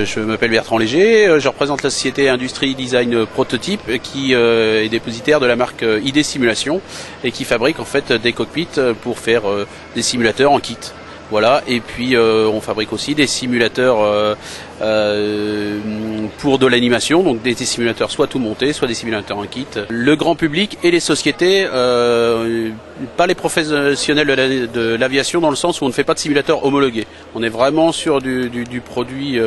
je m'appelle Bertrand Léger, je représente la société Industrie Design Prototype qui est dépositaire de la marque ID Simulation et qui fabrique en fait des cockpits pour faire des simulateurs en kit. Voilà, et puis on fabrique aussi des simulateurs pour de l'animation, donc des simulateurs soit tout montés, soit des simulateurs en kit. Le grand public et les sociétés, pas les professionnels de l'aviation dans le sens où on ne fait pas de simulateur homologué. On est vraiment sur du produit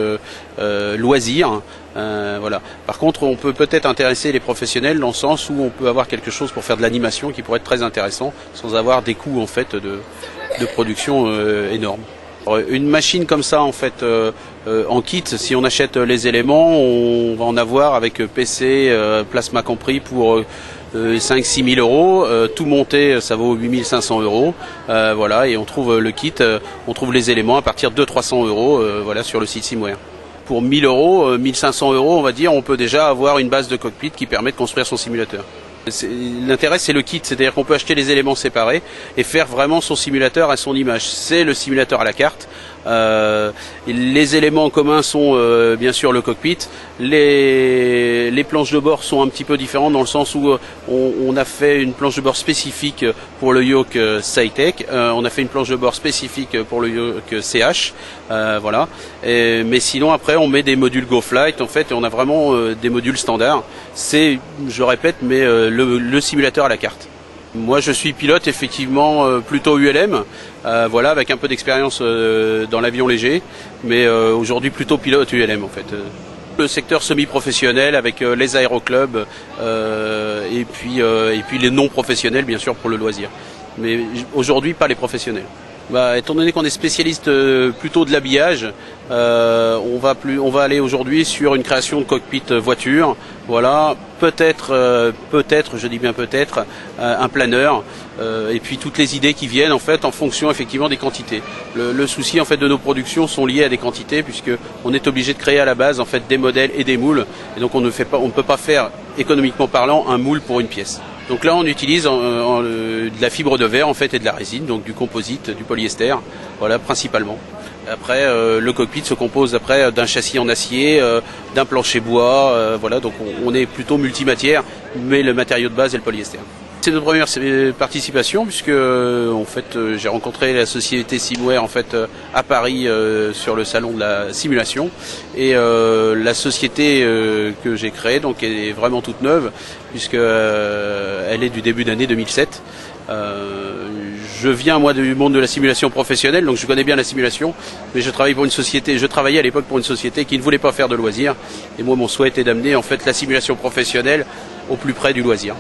loisir. Voilà. Par contre, on peut peut-être intéresser les professionnels dans le sens où on peut avoir quelque chose pour faire de l'animation qui pourrait être très intéressant sans avoir des coûts en fait de production énormes. Alors, une machine comme ça en fait en kit, si on achète les éléments, on va en avoir avec PC, plasma compris pour 5-6 000 euros, tout monté ça vaut 8 500 euros, voilà, et on trouve le kit, on trouve les éléments à partir de 300 euros, voilà, sur le site Simware. Pour 1000 euros, 1500 euros, on va dire, on peut déjà avoir une base de cockpit qui permet de construire son simulateur. L'intérêt c'est le kit, c'est-à-dire qu'on peut acheter les éléments séparés et faire vraiment son simulateur à son image. C'est le simulateur à la carte. Les éléments en commun sont bien sûr le cockpit. Les planches de bord sont un petit peu différentes dans le sens où on a fait une planche de bord spécifique pour le yoke SciTech. On a fait une planche de bord spécifique pour le yoke CH. Voilà. Mais sinon après on met des modules GoFlight en fait et on a vraiment des modules standards. C'est, je répète, mais le simulateur à la carte. Moi je suis pilote effectivement plutôt ULM, voilà, avec un peu d'expérience dans l'avion léger, mais aujourd'hui plutôt pilote ULM en fait. Le secteur semi-professionnel avec les aéroclubs et puis les non-professionnels bien sûr pour le loisir. Mais aujourd'hui pas les professionnels. Étant donné qu'on est spécialiste plutôt de l'habillage, on va aller aujourd'hui sur une création de cockpit voiture. Voilà, peut-être, je dis bien peut-être, un planeur, et puis toutes les idées qui viennent en fait en fonction effectivement des quantités. Le souci en fait de nos productions sont liés à des quantités puisque on est obligé de créer à la base en fait des modèles et des moules, et donc on ne peut pas faire économiquement parlant un moule pour une pièce. Donc là, on utilise de la fibre de verre en fait et de la résine, donc du composite, du polyester, voilà principalement. Après, le cockpit se compose après d'un châssis en acier, d'un plancher bois, voilà. Donc on est plutôt multimatière, mais le matériau de base est le polyester. C'est notre première participation puisque en fait j'ai rencontré la société Simware en fait à Paris sur le salon de la simulation et la société que j'ai créée donc est vraiment toute neuve puisque elle est du début d'année 2007. Je viens moi du monde de la simulation professionnelle, donc je connais bien la simulation, mais je travaillais à l'époque pour une société qui ne voulait pas faire de loisirs et moi mon souhait était d'amener en fait la simulation professionnelle au plus près du loisir.